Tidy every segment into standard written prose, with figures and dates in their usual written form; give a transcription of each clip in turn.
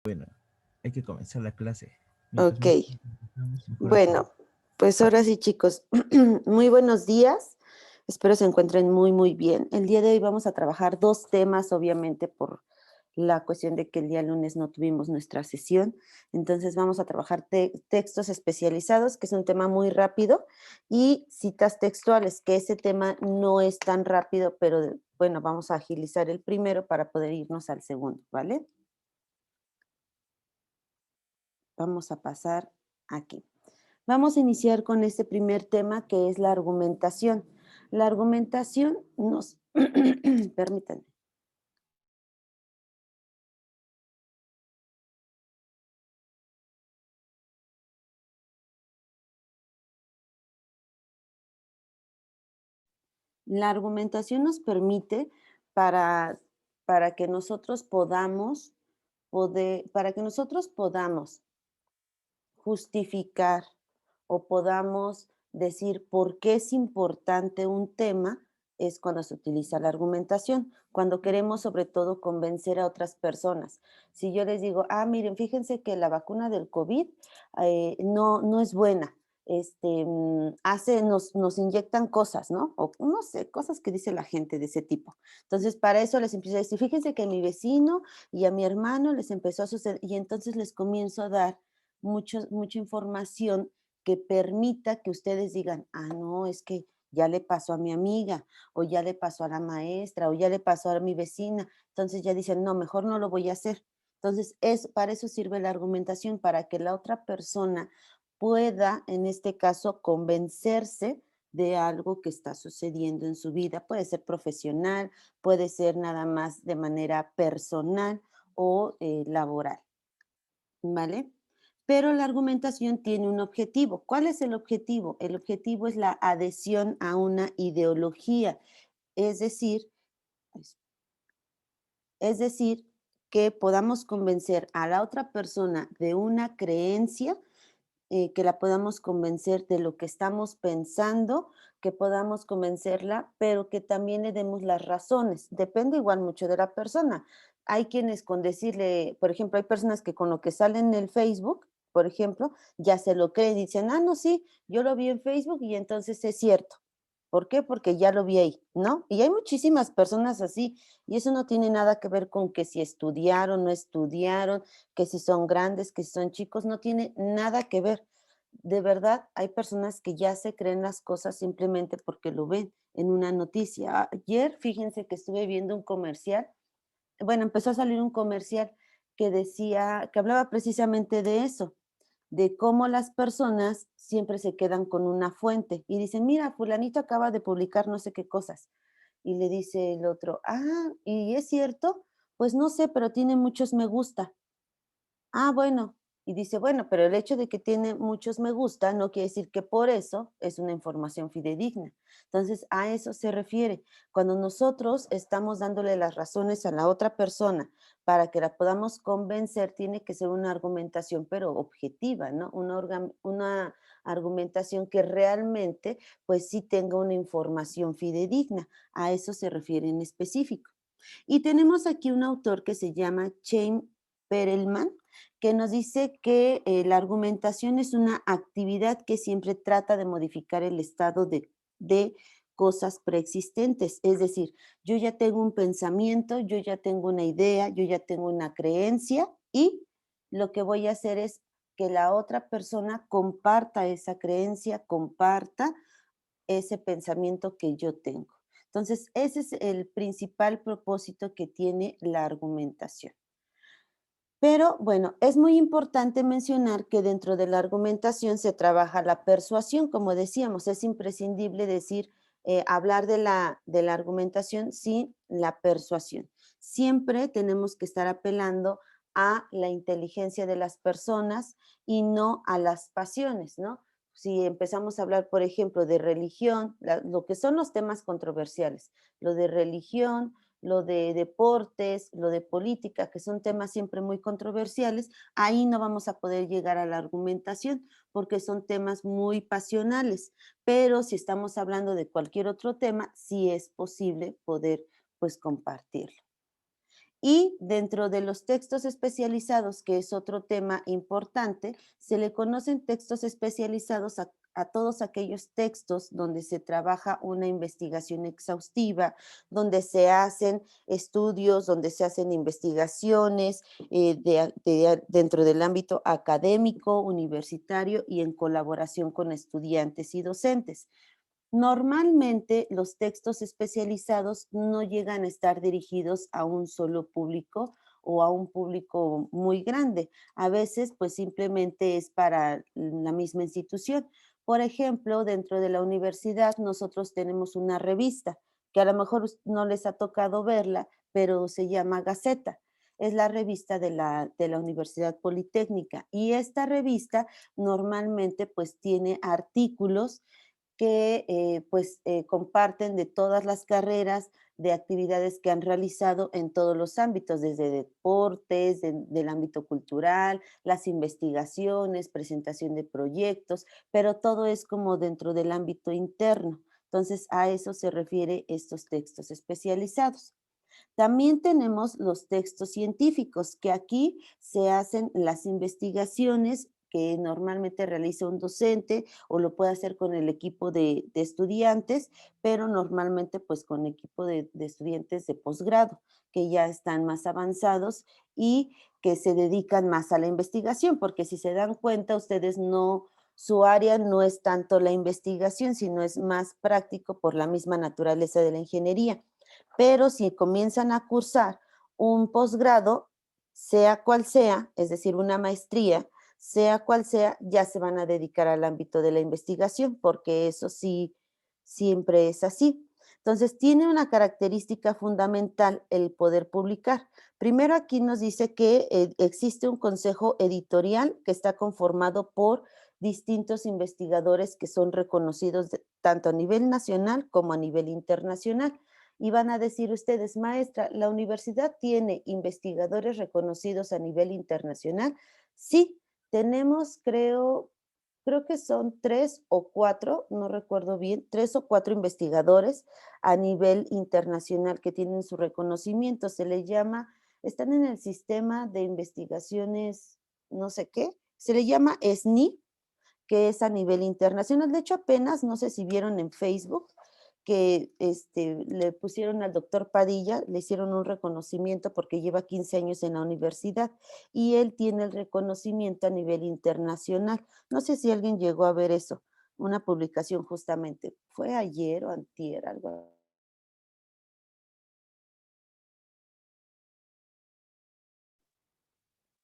Bueno, hay que comenzar la clase. Mientras Ok, más empezamos, mejor hacemos. bueno, pues ahora sí, chicos, muy buenos días. Espero se encuentren muy bien. El día de hoy vamos a trabajar dos temas, obviamente, por la cuestión de que el día lunes no tuvimos nuestra sesión. Entonces vamos a trabajar textos especializados, que es un tema muy rápido, y citas textuales, que ese tema no es tan rápido, pero bueno, vamos a agilizar el primero para poder irnos al segundo, ¿vale? Vamos a pasar aquí. Vamos a iniciar con este primer tema que es la argumentación. La argumentación nos, permítanme, la argumentación nos permite para, para que nosotros podamos para que nosotros podamos justificar o podamos decir por qué es importante un tema, es cuando se utiliza la argumentación, cuando queremos sobre todo convencer a otras personas. Si yo les digo, miren, fíjense que la vacuna del COVID no es buena, nos inyectan cosas, ¿no? O no sé, cosas que dice la gente de ese tipo. Entonces, para eso les empiezo a decir, fíjense que a mi vecino y a mi hermano les empezó a suceder, y entonces les comienzo a dar mucha información que permita que ustedes digan, no, es que ya le pasó a mi amiga, o ya le pasó a la maestra, o ya le pasó a mi vecina. Entonces ya dicen, no, mejor no lo voy a hacer. Entonces, para eso sirve la argumentación, para que la otra persona pueda, en este caso, convencerse de algo que está sucediendo en su vida. Puede ser profesional, puede ser nada más de manera personal o laboral, ¿vale? Pero la argumentación tiene un objetivo. ¿Cuál es el objetivo? El objetivo es la adhesión a una ideología, es decir, es es decir, que podamos convencer a la otra persona de una creencia, que la podamos convencer de lo que estamos pensando, que podamos convencerla, pero que también le demos las razones. Depende igual mucho de la persona. Hay quienes con decirle, por ejemplo, hay personas que con lo que sale en el Facebook, por ejemplo, ya se lo creen y dicen, no, sí, yo lo vi en Facebook y entonces es cierto. ¿Por qué? Porque ya lo vi ahí, ¿no? Y hay muchísimas personas así, y eso no tiene nada que ver con que si estudiaron, no estudiaron, que si son grandes, que si son chicos, no tiene nada que ver. De verdad, hay personas que ya se creen las cosas simplemente porque lo ven en una noticia. Ayer, fíjense que estuve viendo un comercial, bueno, empezó a salir un comercial que decía, que hablaba precisamente de eso, de cómo las personas siempre se quedan con una fuente y dicen, mira, fulanito acaba de publicar no sé qué cosas. Y le dice el otro, ¿y es cierto? Pues no sé, pero tiene muchos me gusta. Bueno. Y dice, bueno, pero el hecho de que tiene muchos me gusta no quiere decir que por eso es una información fidedigna. Entonces, a eso se refiere. Cuando nosotros estamos dándole las razones a la otra persona para que la podamos convencer, tiene que ser una argumentación, pero objetiva, ¿no? Una argumentación que realmente, pues sí tenga una información fidedigna. A eso se refiere en específico. Y tenemos aquí un autor que se llama Chaim Perelman, que nos dice que la argumentación es una actividad que siempre trata de modificar el estado de cosas preexistentes. Es decir, yo ya tengo un pensamiento, yo ya tengo una idea, yo ya tengo una creencia y lo que voy a hacer es que la otra persona comparta esa creencia, comparta ese pensamiento que yo tengo. Entonces, ese es el principal propósito que tiene la argumentación. Pero bueno, es muy importante mencionar que dentro de la argumentación se trabaja la persuasión, como decíamos, es imprescindible decir, hablar de la argumentación sin la persuasión. Siempre tenemos que estar apelando a la inteligencia de las personas y no a las pasiones, ¿no? Si empezamos a hablar, por ejemplo, de religión, lo que son los temas controversiales, lo de religión, lo de deportes, lo de política, que son temas siempre muy controversiales, ahí no vamos a poder llegar a la argumentación porque son temas muy pasionales. Pero si estamos hablando de cualquier otro tema, sí es posible poder pues compartirlo. Y dentro de los textos especializados, que es otro tema importante, se le conocen textos especializados a todos aquellos textos donde se trabaja una investigación exhaustiva, donde se hacen estudios, donde se hacen investigaciones dentro del ámbito académico, universitario y en colaboración con estudiantes y docentes. Normalmente los textos especializados no llegan a estar dirigidos a un solo público o a un público muy grande. A veces, pues simplemente es para la misma institución. Por ejemplo, dentro de la universidad nosotros tenemos una revista que a lo mejor no les ha tocado verla, pero se llama Gaceta. Es la revista de la Universidad Politécnica y esta revista normalmente pues tiene artículos que comparten de todas las carreras, de actividades que han realizado en todos los ámbitos, desde deportes, del ámbito cultural, las investigaciones, presentación de proyectos, pero todo es como dentro del ámbito interno. Entonces, a eso se refiere estos textos especializados. También tenemos los textos científicos, que aquí se hacen las investigaciones que normalmente realiza un docente o lo puede hacer con el equipo de estudiantes, pero normalmente pues con equipo de estudiantes de posgrado, que ya están más avanzados y que se dedican más a la investigación, porque si se dan cuenta, ustedes no, su área no es tanto la investigación, sino es más práctico por la misma naturaleza de la ingeniería. Pero si comienzan a cursar un posgrado, sea cual sea, es decir, una maestría, sea cual sea, ya se van a dedicar al ámbito de la investigación, porque eso sí, siempre es así. Entonces, tiene una característica fundamental el poder publicar. Primero aquí nos dice que existe un consejo editorial que está conformado por distintos investigadores que son reconocidos tanto a nivel nacional como a nivel internacional. Y van a decir ustedes, maestra, ¿la universidad tiene investigadores reconocidos a nivel internacional? Sí, tenemos, creo que son 3 o 4, no recuerdo bien, 3 o 4 investigadores a nivel internacional que tienen su reconocimiento. Se le llama, están en el sistema de investigaciones, no sé qué, se le llama SNI, que es a nivel internacional. De hecho, apenas, no sé si vieron en Facebook, que le pusieron al doctor Padilla, le hicieron un reconocimiento porque lleva 15 años en la universidad y él tiene el reconocimiento a nivel internacional. No sé si alguien llegó a ver eso, una publicación justamente. Fue ayer o antier, algo.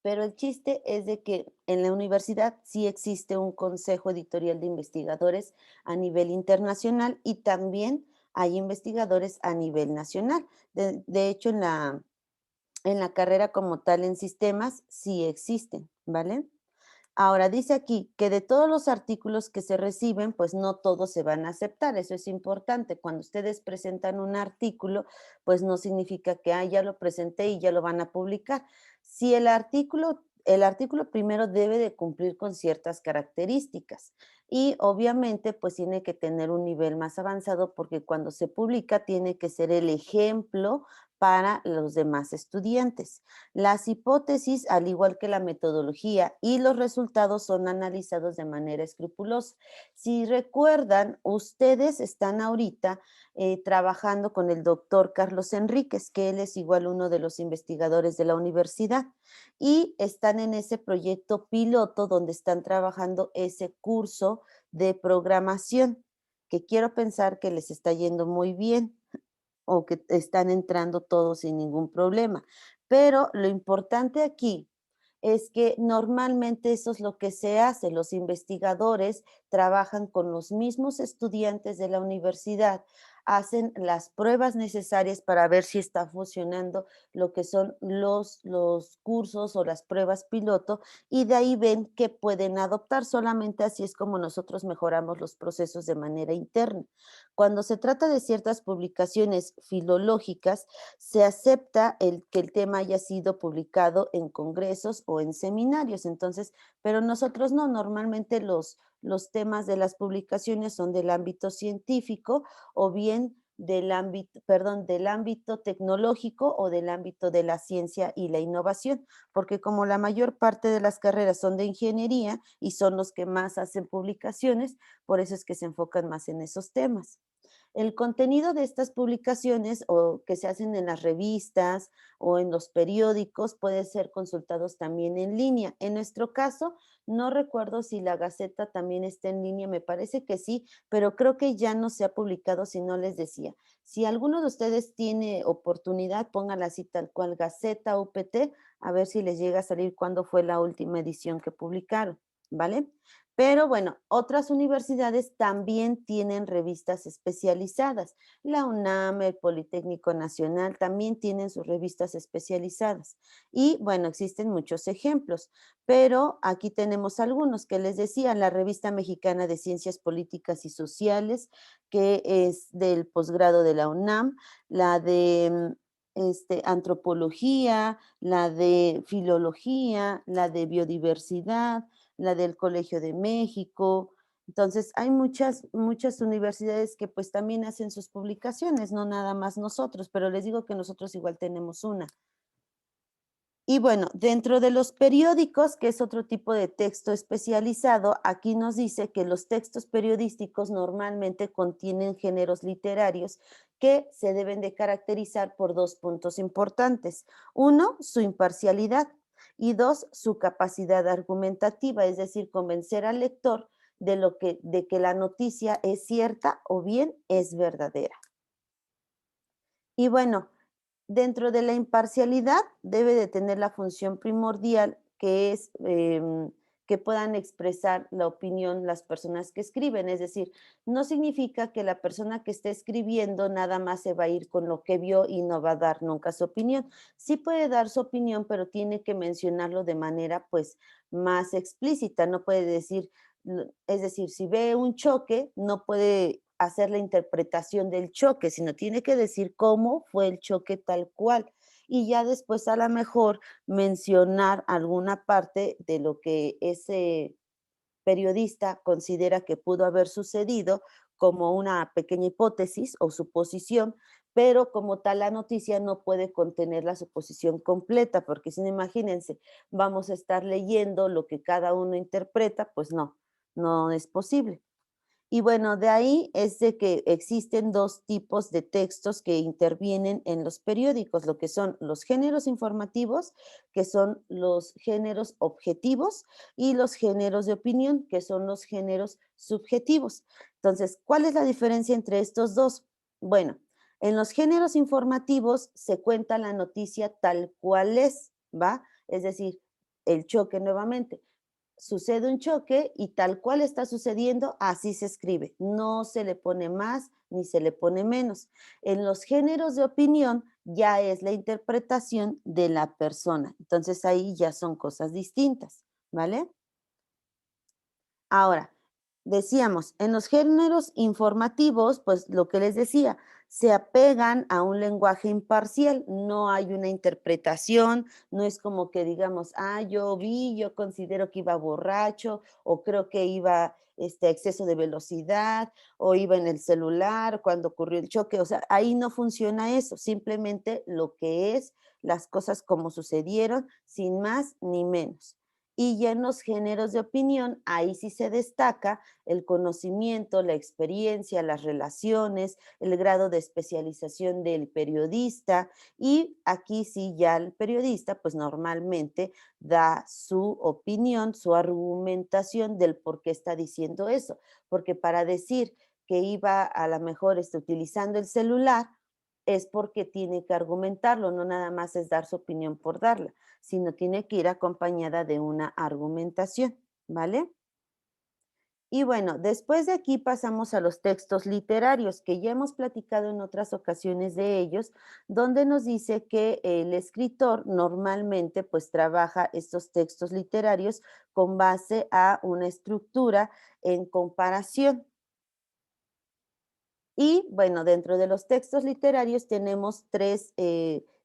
Pero el chiste es de que en la universidad sí existe un consejo editorial de investigadores a nivel internacional y también hay investigadores a nivel nacional. De hecho, en la carrera como tal en sistemas sí existen, ¿vale? Ahora, dice aquí que de todos los artículos que se reciben, pues no todos se van a aceptar, eso es importante. Cuando ustedes presentan un artículo, pues no significa que, ah, ya lo presenté y ya lo van a publicar. Si el artículo primero debe de cumplir con ciertas características y obviamente pues tiene que tener un nivel más avanzado porque cuando se publica tiene que ser el ejemplo para los demás estudiantes. Las hipótesis, al igual que la metodología y los resultados son analizados de manera escrupulosa. Si recuerdan, ustedes están ahorita trabajando con el doctor Carlos Enríquez, que él es igual uno de los investigadores de la universidad, y están en ese proyecto piloto donde están trabajando ese curso de programación, que quiero pensar que les está yendo muy bien o que están entrando todos sin ningún problema. Pero lo importante aquí es que normalmente eso es lo que se hace. Los investigadores trabajan con los mismos estudiantes de la universidad, hacen las pruebas necesarias para ver si está funcionando lo que son los cursos o las pruebas piloto y de ahí ven que pueden adoptar. Solamente así es como nosotros mejoramos los procesos de manera interna. Cuando se trata de ciertas publicaciones filológicas, se acepta que el tema haya sido publicado en congresos o en seminarios. Entonces, pero nosotros no, normalmente los temas de las publicaciones son del ámbito científico o bien del ámbito tecnológico o del ámbito de la ciencia y la innovación, porque como la mayor parte de las carreras son de ingeniería y son los que más hacen publicaciones, por eso es que se enfocan más en esos temas. El contenido de estas publicaciones o que se hacen en las revistas o en los periódicos puede ser consultados también en línea. En nuestro caso, no recuerdo si la Gaceta también está en línea, me parece que sí, pero creo que ya no se ha publicado, si no les decía. Si alguno de ustedes tiene oportunidad, póngala así tal cual, Gaceta UPT, a ver si les llega a salir cuándo fue la última edición que publicaron, ¿vale? Pero bueno, otras universidades también tienen revistas especializadas. La UNAM, el Politécnico Nacional también tienen sus revistas especializadas. Y bueno, existen muchos ejemplos, pero aquí tenemos algunos que les decía, la Revista Mexicana de Ciencias Políticas y Sociales, que es del posgrado de la UNAM, la de antropología, la de filología, la de biodiversidad, la del Colegio de México. Entonces, hay muchas universidades que pues también hacen sus publicaciones, no nada más nosotros, pero les digo que nosotros igual tenemos una. Y bueno, dentro de los periódicos, que es otro tipo de texto especializado, aquí nos dice que los textos periodísticos normalmente contienen géneros literarios que se deben de caracterizar por dos puntos importantes. Uno, su imparcialidad y dos, su capacidad argumentativa, es decir, convencer al lector de que la noticia es cierta o bien es verdadera. Y bueno, dentro de la imparcialidad debe de tener la función primordial que es que puedan expresar la opinión las personas que escriben. Es decir, no significa que la persona que esté escribiendo nada más se va a ir con lo que vio y no va a dar nunca su opinión. Sí puede dar su opinión, pero tiene que mencionarlo de manera pues más explícita. No puede decir, es decir, si ve un choque, no puede hacer la interpretación del choque, sino tiene que decir cómo fue el choque tal cual. Y ya después a lo mejor mencionar alguna parte de lo que ese periodista considera que pudo haber sucedido como una pequeña hipótesis o suposición, pero como tal la noticia no puede contener la suposición completa, porque si no, imagínense, vamos a estar leyendo lo que cada uno interpreta, pues no, no es posible. Y bueno, de ahí es de que existen dos tipos de textos que intervienen en los periódicos, lo que son los géneros informativos, que son los géneros objetivos, y los géneros de opinión, que son los géneros subjetivos. Entonces, ¿cuál es la diferencia entre estos dos? Bueno, en los géneros informativos se cuenta la noticia tal cual es, ¿va? Es decir, el choque nuevamente sucede un choque y tal cual está sucediendo, así se escribe. No se le pone más ni se le pone menos. En los géneros de opinión ya es la interpretación de la persona. Entonces ahí ya son cosas distintas, ¿vale? Ahora, decíamos, en los géneros informativos, pues lo que les decía, se apegan a un lenguaje imparcial, no hay una interpretación, no es como que digamos, yo vi, yo considero que iba borracho, o creo que iba a exceso de velocidad, o iba en el celular cuando ocurrió el choque, o sea, ahí no funciona eso, simplemente lo que es, las cosas como sucedieron, sin más ni menos. Y ya en los géneros de opinión, ahí sí se destaca el conocimiento, la experiencia, las relaciones, el grado de especialización del periodista y aquí sí ya el periodista pues normalmente da su opinión, su argumentación del por qué está diciendo eso, porque para decir que iba a lo mejor utilizando el celular es porque tiene que argumentarlo, no nada más es dar su opinión por darla, sino tiene que ir acompañada de una argumentación, ¿vale? Y bueno, después de aquí pasamos a los textos literarios, que ya hemos platicado en otras ocasiones de ellos, donde nos dice que el escritor normalmente pues trabaja estos textos literarios con base a una estructura en comparación. Y bueno, dentro de los textos literarios tenemos tres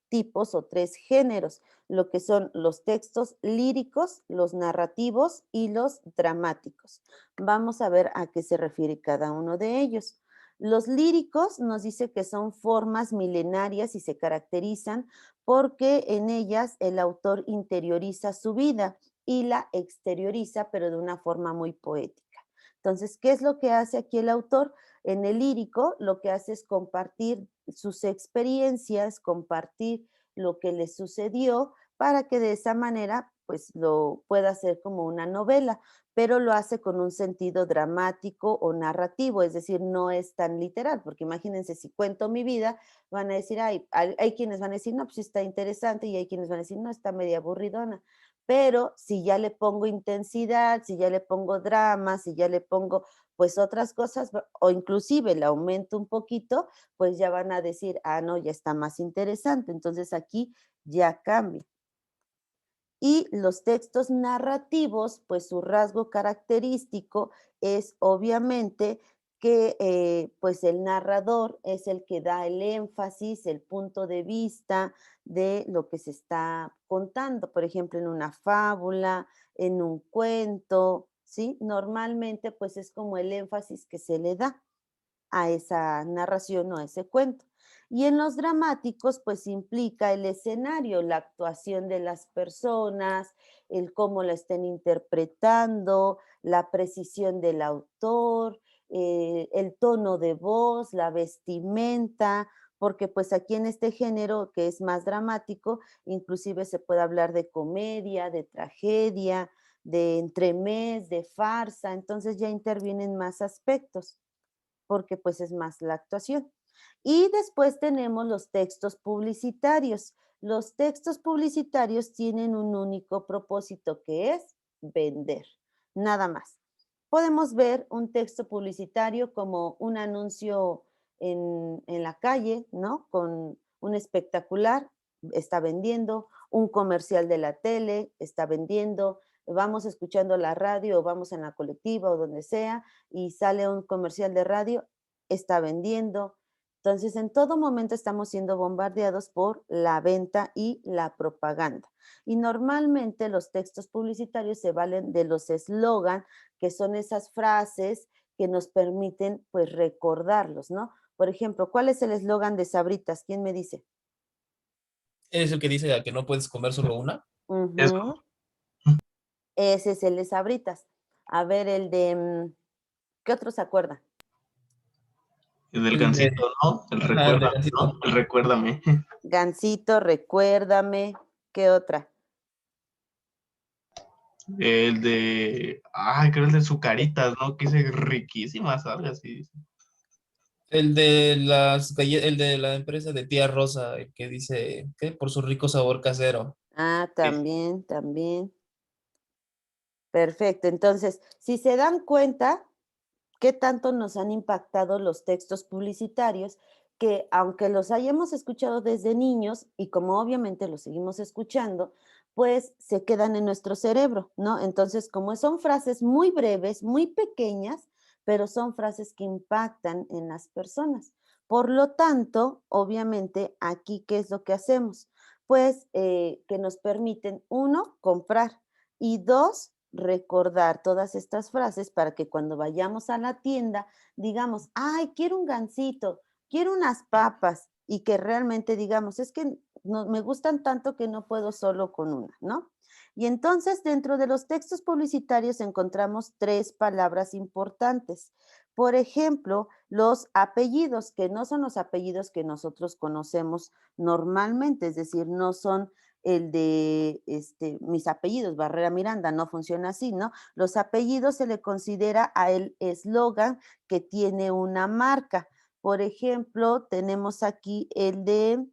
tipos o tres géneros, lo que son los textos líricos, los narrativos y los dramáticos. Vamos a ver a qué se refiere cada uno de ellos. Los líricos nos dice que son formas milenarias y se caracterizan porque en ellas el autor interioriza su vida y la exterioriza, pero de una forma muy poética. Entonces, ¿qué es lo que hace aquí el autor? En el lírico lo que hace es compartir sus experiencias, compartir lo que le sucedió para que de esa manera pues lo pueda hacer como una novela, pero lo hace con un sentido dramático o narrativo, es decir, no es tan literal, porque imagínense, si cuento mi vida, van a decir, hay quienes van a decir, no, pues sí está interesante, y hay quienes van a decir, no, está media aburridona. Pero si ya le pongo intensidad, si ya le pongo drama, si ya le pongo pues otras cosas, o inclusive le aumento un poquito, pues ya van a decir, ah, no, ya está más interesante. Entonces aquí ya cambia. Y los textos narrativos, pues su rasgo característico es obviamente que pues el narrador es el que da el énfasis, el punto de vista de lo que se está contando, por ejemplo, en una fábula, en un cuento, ¿sí? Normalmente pues es como el énfasis que se le da a esa narración o a ese cuento. Y en los dramáticos, pues implica el escenario, la actuación de las personas, el cómo la estén interpretando, la precisión del autor, el tono de voz, la vestimenta, porque pues aquí en este género que es más dramático, inclusive se puede hablar de comedia, de tragedia, de entremés, de farsa, entonces ya intervienen más aspectos porque pues es más la actuación. Y después tenemos los textos publicitarios. Los textos publicitarios tienen un único propósito que es vender, nada más. Podemos ver un texto publicitario como un anuncio en la calle, ¿no? Con un espectacular, está vendiendo, un comercial de la tele, está vendiendo, vamos escuchando la radio o vamos en la colectiva o donde sea y sale un comercial de radio, está vendiendo. Entonces, en todo momento estamos siendo bombardeados por la venta y la propaganda. Y normalmente los textos publicitarios se valen de los eslogan, que son esas frases que nos permiten pues recordarlos, ¿no? Por ejemplo, ¿cuál es el eslogan de Sabritas? ¿Quién me dice? Es el que dice a que no puedes comer solo una. Eso. Ujú. Ese es el de Sabritas. A ver, el de, ¿qué otro se acuerda? El del El de, gansito, ¿no? El ajá, el de recuérdame, Gansito. ¿no? El recuérdame. Gansito, recuérdame. ¿Qué otra? El de, ay, creo el de Zucaritas, ¿no? Que dice riquísimas, algo así. El de el de la empresa de Tía Rosa, el que dice que por su rico sabor casero. Ah, Sí. también, también. Perfecto. Entonces, si se dan cuenta, qué tanto nos han impactado los textos publicitarios, que aunque los hayamos escuchado desde niños y como obviamente los seguimos escuchando, pues se quedan en nuestro cerebro, ¿no? Entonces, como son frases muy breves, muy pequeñas, pero son frases que impactan en las personas. Por lo tanto, obviamente, aquí, ¿qué es lo que hacemos? Pues que nos permiten, uno, comprar y dos, recordar todas estas frases para que cuando vayamos a la tienda digamos, ay, quiero un gansito, quiero unas papas y que realmente digamos, es que no, me gustan tanto que no puedo solo con una, ¿no? Y entonces dentro de los textos publicitarios encontramos tres palabras importantes. Por ejemplo, los apellidos, que no son los apellidos que nosotros conocemos normalmente, es decir, no son el de mis apellidos, Barrera Miranda, no funciona así, ¿no? Los apellidos se le considera a el eslogan que tiene una marca. Por ejemplo, tenemos aquí el de,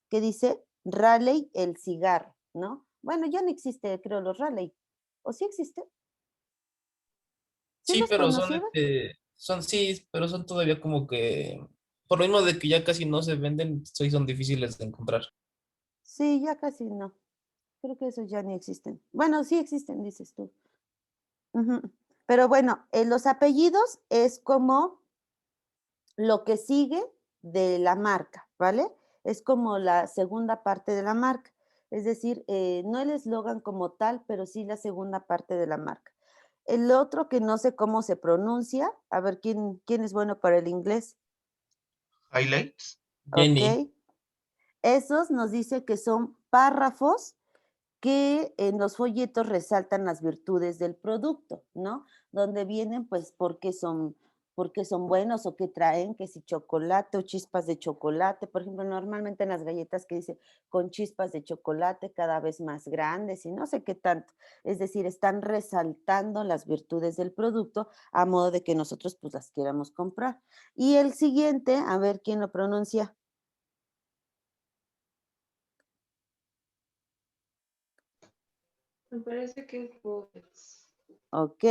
¿qué dice? Raleigh, el cigarro, ¿no? Bueno, ya no existe, creo, los Raleigh. ¿O sí existe? ¿Sí Sí, los pero conocieron? sí, pero son todavía como que, por lo mismo de que ya casi no se venden, sí son difíciles de encontrar. Sí, ya casi no. Creo que esos ya ni existen. Bueno, sí existen, dices tú. Ujú. Pero bueno, los apellidos es como lo que sigue de la marca, ¿vale? Es como la segunda parte de la marca. Es decir, no el eslogan como tal, pero sí la segunda parte de la marca. El otro que no sé cómo se pronuncia, a ver quién es bueno para el inglés. Highlights. Jenny. ¿ok? Esos nos dice que son párrafos que en los folletos resaltan las virtudes del producto, ¿no? Donde vienen, pues, por qué son buenos o qué traen, que si chocolate o chispas de chocolate. Por ejemplo, normalmente en las galletas que dice con chispas de chocolate cada vez más grandes y no sé qué tanto. Es decir, están resaltando las virtudes del producto a modo de que nosotros, pues, las queramos comprar. Y el siguiente, a ver quién lo pronuncia. Me parece que es bullets. ¿Ok?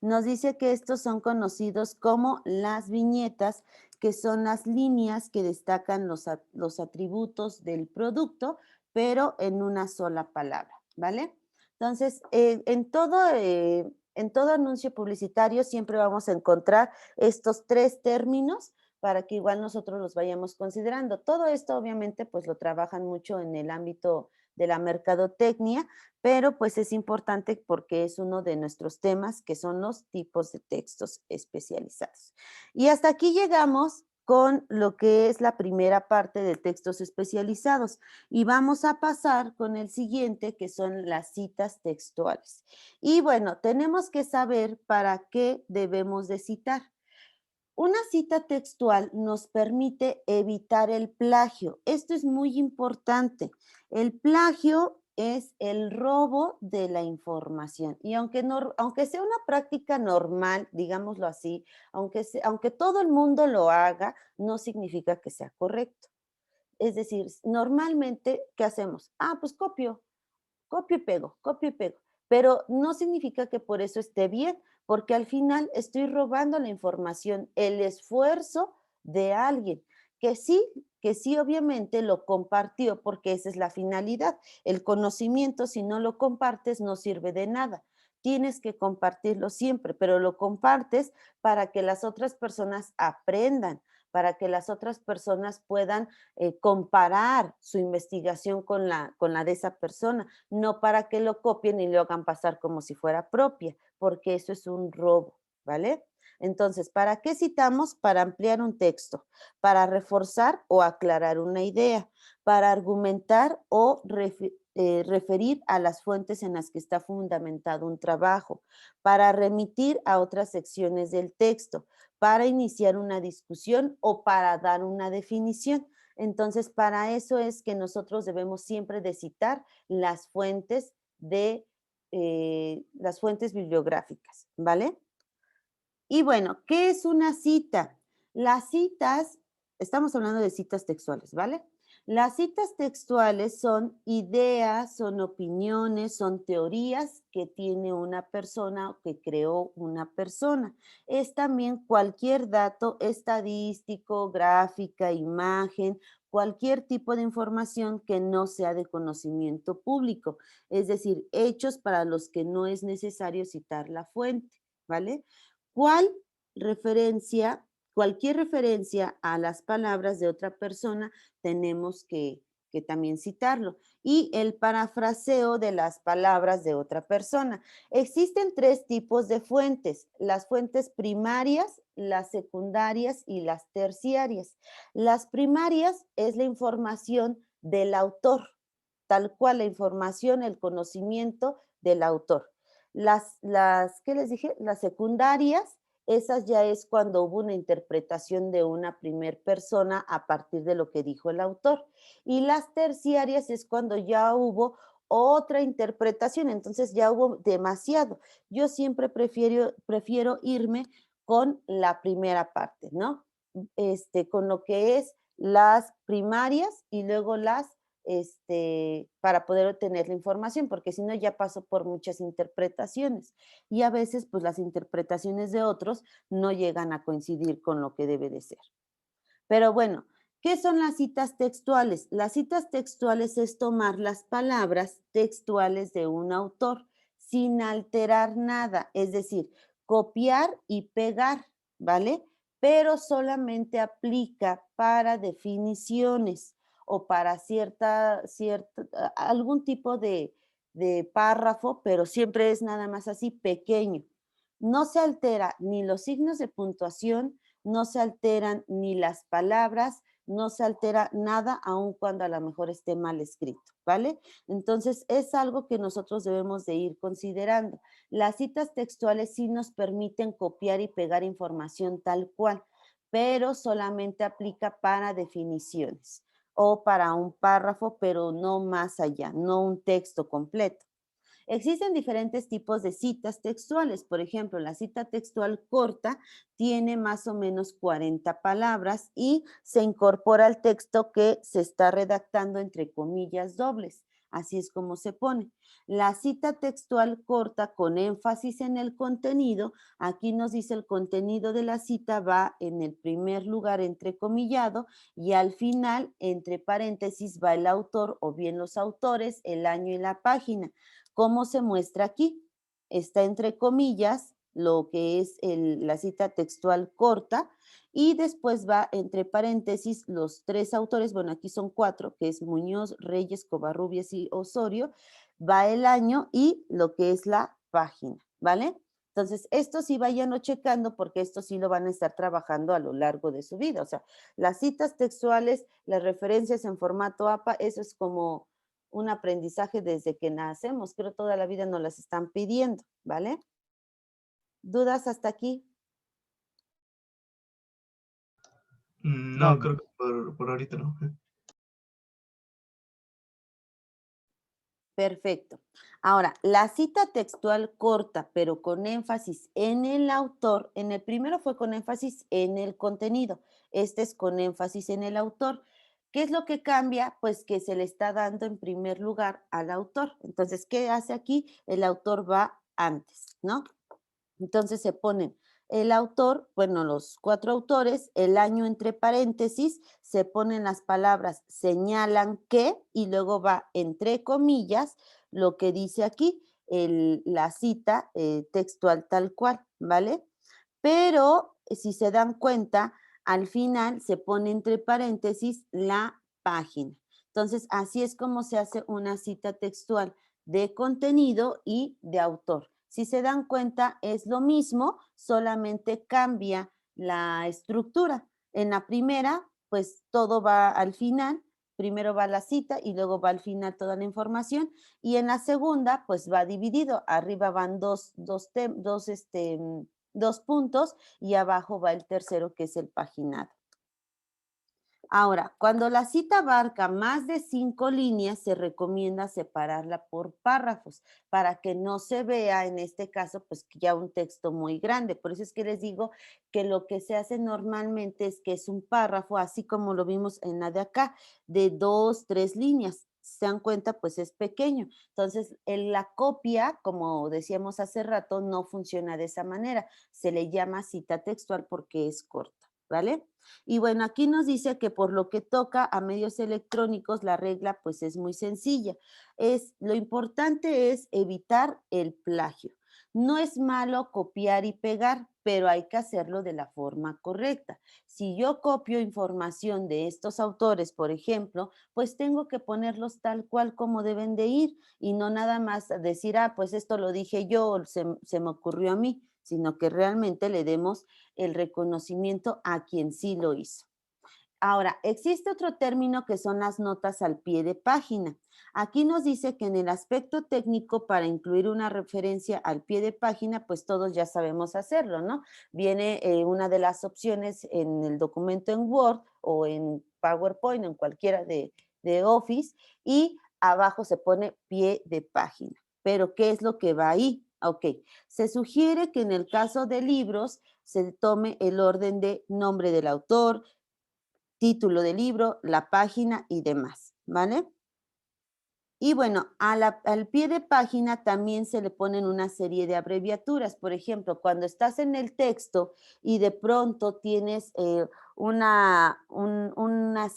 Nos dice que estos son conocidos como las viñetas, que son las líneas que destacan los atributos del producto, pero en una sola palabra, ¿vale? Entonces, en todo anuncio publicitario siempre vamos a encontrar estos 3 términos para que igual nosotros los vayamos considerando. Todo esto obviamente pues lo trabajan mucho en el ámbito de la mercadotecnia, pero pues es importante porque es uno de nuestros temas que son los tipos de textos especializados. Y hasta aquí llegamos con lo que es la primera parte de textos especializados y vamos a pasar con el siguiente que son las citas textuales. Y bueno, tenemos que saber para qué debemos de citar. Una cita textual nos permite evitar el plagio. Esto es muy importante. El plagio es el robo de la información. Y aunque sea una práctica normal, digámoslo así, aunque todo el mundo lo haga, no significa que sea correcto. Es decir, normalmente, ¿qué hacemos? Ah, pues copio y pego, pero no significa que por eso esté bien, porque al final estoy robando la información, el esfuerzo de alguien, que sí obviamente lo compartió, porque esa es la finalidad. El conocimiento, si no lo compartes, no sirve de nada. Tienes que compartirlo siempre, pero lo compartes para que las otras personas aprendan, para que las otras personas puedan comparar su investigación con la de esa persona, no para que lo copien y lo hagan pasar como si fuera propia, porque eso es un robo, ¿vale? Entonces, ¿para qué citamos? Para ampliar un texto, para reforzar o aclarar una idea, para argumentar o referir a las fuentes en las que está fundamentado un trabajo, para remitir a otras secciones del texto, para iniciar una discusión o para dar una definición. Entonces, para eso es que nosotros debemos siempre de citar las fuentes las fuentes bibliográficas, ¿vale? Y bueno, ¿qué es una cita? Las citas, estamos hablando de citas textuales, ¿vale? Las citas textuales son ideas, son opiniones, son teorías que tiene una persona o que creó una persona. Es también cualquier dato estadístico, gráfica, imagen, cualquier tipo de información que no sea de conocimiento público, es decir, hechos para los que no es necesario citar la fuente, ¿vale? ¿Cuál referencia, cualquier referencia a las palabras de otra persona, tenemos que también citarlo? Y el parafraseo de las palabras de otra persona. Existen 3 tipos de fuentes: las fuentes primarias, las secundarias y las terciarias. Las primarias es la información del autor, tal cual la información, el conocimiento del autor. ¿Qué les dije? Las secundarias, esas ya es cuando hubo una interpretación de una primer persona a partir de lo que dijo el autor. Y las terciarias es cuando ya hubo otra interpretación, entonces ya hubo demasiado. Yo siempre prefiero irme con la primera parte, ¿no? Con lo que es las primarias y luego para poder obtener la información, porque si no ya paso por muchas interpretaciones y a veces pues las interpretaciones de otros no llegan a coincidir con lo que debe de ser. Pero bueno, ¿qué son las citas textuales? Las citas textuales es tomar las palabras textuales de un autor sin alterar nada, es decir, copiar y pegar, ¿vale? Pero solamente aplica para definiciones o para algún tipo de párrafo, pero siempre es nada más así pequeño. No se altera ni los signos de puntuación, no se alteran ni las palabras, no se altera nada, aun cuando a lo mejor esté mal escrito, ¿vale? Entonces, es algo que nosotros debemos de ir considerando. Las citas textuales sí nos permiten copiar y pegar información tal cual, pero solamente aplica para definiciones o para un párrafo, pero no más allá, no un texto completo. Existen diferentes tipos de citas textuales. Por ejemplo, la cita textual corta tiene más o menos 40 palabras y se incorpora al texto que se está redactando entre comillas dobles. Así es como se pone. La cita textual corta con énfasis en el contenido, aquí nos dice el contenido de la cita va en el primer lugar entrecomillado y al final, entre paréntesis, va el autor o bien los autores, el año y la página. ¿Cómo se muestra aquí? Está entre comillas lo que es la cita textual corta y después va entre paréntesis los 3 autores, bueno, aquí son 4, que es Muñoz, Reyes, Covarrubias y Osorio, va el año y lo que es la página, ¿vale? Entonces, esto sí vayanlo checando porque esto sí lo van a estar trabajando a lo largo de su vida. O sea, las citas textuales, las referencias en formato APA, eso es como un aprendizaje desde que nacemos, pero toda la vida nos las están pidiendo, ¿vale? ¿Dudas hasta aquí? No, creo que por ahorita no. Perfecto. Ahora, la cita textual corta, pero con énfasis en el autor, en el primero fue con énfasis en el contenido, este es con énfasis en el autor. ¿Qué es lo que cambia? Pues que se le está dando en primer lugar al autor. Entonces, ¿qué hace aquí? El autor va antes, ¿no? Entonces se ponen el autor, bueno, los 4 autores, el año entre paréntesis, se ponen las palabras señalan que y luego va entre comillas lo que dice aquí, la cita textual tal cual, ¿vale? Pero si se dan cuenta, al final se pone entre paréntesis la página. Entonces, así es como se hace una cita textual de contenido y de autor. Si se dan cuenta, es lo mismo, solamente cambia la estructura. En la primera, pues todo va al final, primero va la cita y luego va al final toda la información. Y en la segunda, pues va dividido. Arriba van dos puntos y abajo va el tercero que es el paginado. Ahora, cuando la cita abarca más de 5 líneas, se recomienda separarla por párrafos para que no se vea, en este caso, pues ya un texto muy grande. Por eso es que les digo que lo que se hace normalmente es que es un párrafo, así como lo vimos en la de acá, de 2, 3 líneas. Si se dan cuenta, pues es pequeño. Entonces, la copia, como decíamos hace rato, no funciona de esa manera. Se le llama cita textual porque es corta, ¿vale? Y bueno, aquí nos dice que por lo que toca a medios electrónicos, la regla pues es muy sencilla. Lo importante es evitar el plagio. No es malo copiar y pegar, pero hay que hacerlo de la forma correcta. Si yo copio información de estos autores, por ejemplo, pues tengo que ponerlos tal cual como deben de ir y no nada más decir, pues esto lo dije yo, se me ocurrió a mí, sino que realmente le demos el reconocimiento a quien sí lo hizo. Ahora, existe otro término que son las notas al pie de página. Aquí nos dice que en el aspecto técnico para incluir una referencia al pie de página, pues todos ya sabemos hacerlo, ¿no? Viene una de las opciones en el documento en Word o en PowerPoint, en cualquiera de Office, y abajo se pone pie de página. Pero, ¿qué es lo que va ahí? Ok, se sugiere que en el caso de libros se tome el orden de nombre del autor, título del libro, la página y demás, ¿vale? Y bueno, al pie de página también se le ponen una serie de abreviaturas. Por ejemplo, cuando estás en el texto y de pronto tienes unas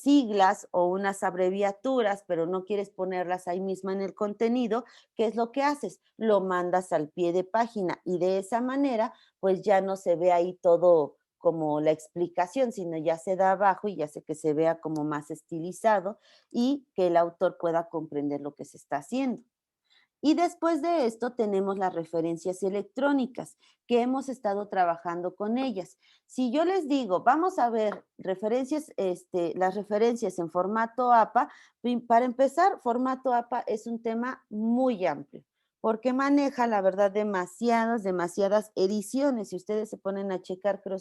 siglas o unas abreviaturas, pero no quieres ponerlas ahí mismo en el contenido, ¿qué es lo que haces? Lo mandas al pie de página y de esa manera, pues ya no se ve ahí todo como la explicación, sino ya se da abajo y ya sé que se vea como más estilizado y que el autor pueda comprender lo que se está haciendo. Y después de esto tenemos las referencias electrónicas, que hemos estado trabajando con ellas. Si yo les digo, vamos a ver referencias, las referencias en formato APA, para empezar, formato APA es un tema muy amplio, porque maneja, la verdad, demasiadas ediciones. Si ustedes se ponen a checar, creo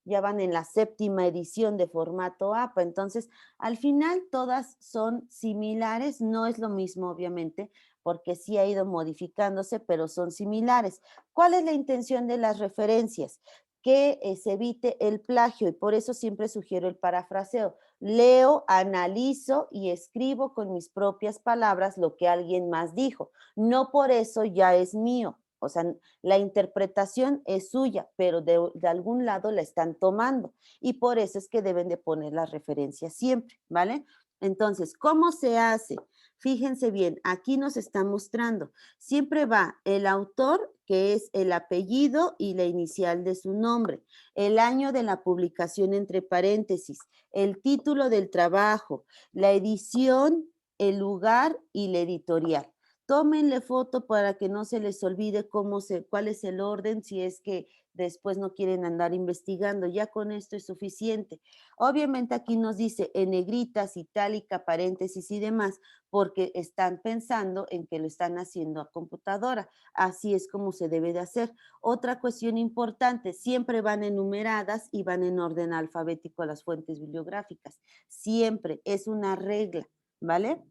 ya van en la 7ª edición de formato APA. Entonces, al final todas son similares, no es lo mismo, obviamente, porque sí ha ido modificándose, pero son similares. ¿Cuál es la intención de las referencias? Que se evite el plagio, y por eso siempre sugiero el parafraseo. Leo, analizo y escribo con mis propias palabras lo que alguien más dijo. No por eso ya es mío. O sea, la interpretación es suya, pero de algún lado la están tomando. Y por eso es que deben de poner las referencias siempre, ¿vale? Entonces, ¿cómo se hace? Fíjense bien, aquí nos está mostrando. Siempre va el autor, que es el apellido y la inicial de su nombre, el año de la publicación entre paréntesis, el título del trabajo, la edición, el lugar y la editorial. Tómenle foto para que no se les olvide cuál es el orden, si es que después no quieren andar investigando. Ya con esto es suficiente. Obviamente aquí nos dice en negritas, itálica, paréntesis y demás, porque están pensando en que lo están haciendo a computadora. Así es como se debe de hacer. Otra cuestión importante, siempre van enumeradas y van en orden alfabético las fuentes bibliográficas. Siempre, es una regla, ¿vale?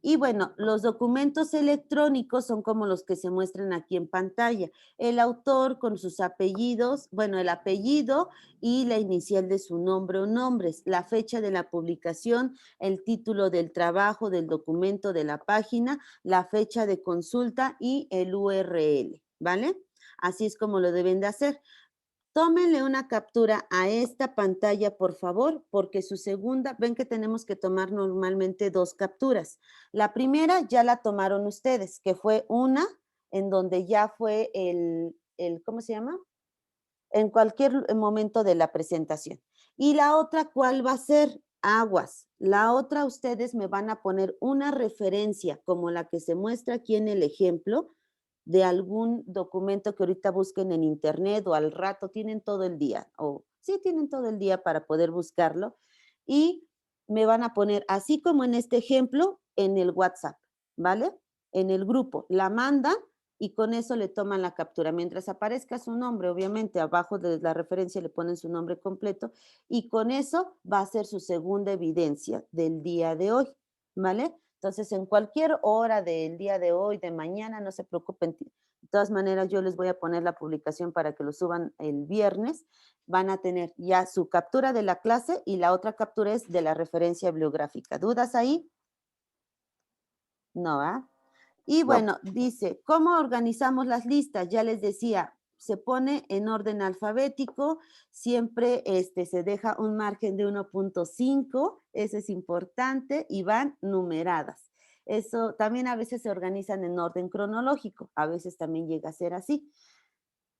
Y bueno, los documentos electrónicos son como los que se muestran aquí en pantalla. El autor con sus apellidos, bueno, el apellido y la inicial de su nombre o nombres, la fecha de la publicación, el título del trabajo, del documento, de la página, la fecha de consulta y el URL, ¿vale? Así es como lo deben de hacer. Tómenle una captura a esta pantalla, por favor, porque su segunda, ven que tenemos que tomar normalmente 2 capturas. La primera ya la tomaron ustedes, que fue una en donde ya fue ¿cómo se llama? En cualquier momento de la presentación. Y la otra, ¿cuál va a ser? Aguas. La otra, ustedes me van a poner una referencia como la que se muestra aquí en el ejemplo, de algún documento que ahorita busquen en internet o al rato, tienen todo el día, o sí tienen todo el día para poder buscarlo, y me van a poner, así como en este ejemplo, en el WhatsApp, ¿vale? En el grupo, la mandan y con eso le toman la captura. Mientras aparezca su nombre, obviamente, abajo de la referencia le ponen su nombre completo y con eso va a ser su segunda evidencia del día de hoy, ¿vale? Entonces, en cualquier hora del día de hoy, de mañana, no se preocupen. De todas maneras, yo les voy a poner la publicación para que lo suban el viernes. Van a tener ya su captura de la clase y la otra captura es de la referencia bibliográfica. ¿Dudas ahí? No, ¿ah? Y bueno, dice, ¿cómo organizamos las listas? Ya les decía, se pone en orden alfabético, siempre se deja un margen de 1.5, eso es importante, y van numeradas. Eso también a veces se organizan en orden cronológico, a veces también llega a ser así.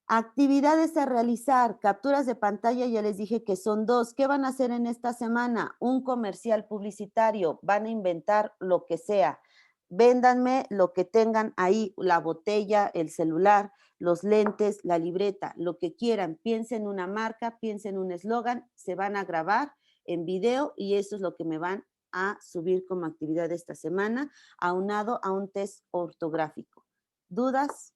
Actividades a realizar, capturas de pantalla, ya les dije que son 2. ¿Qué van a hacer en esta semana? Un comercial publicitario, van a inventar lo que sea. Véndanme lo que tengan ahí, la botella, el celular, los lentes, la libreta, lo que quieran. Piensen en una marca, piensen en un eslogan, se van a grabar en video y eso es lo que me van a subir como actividad esta semana, aunado a un test ortográfico. ¿Dudas?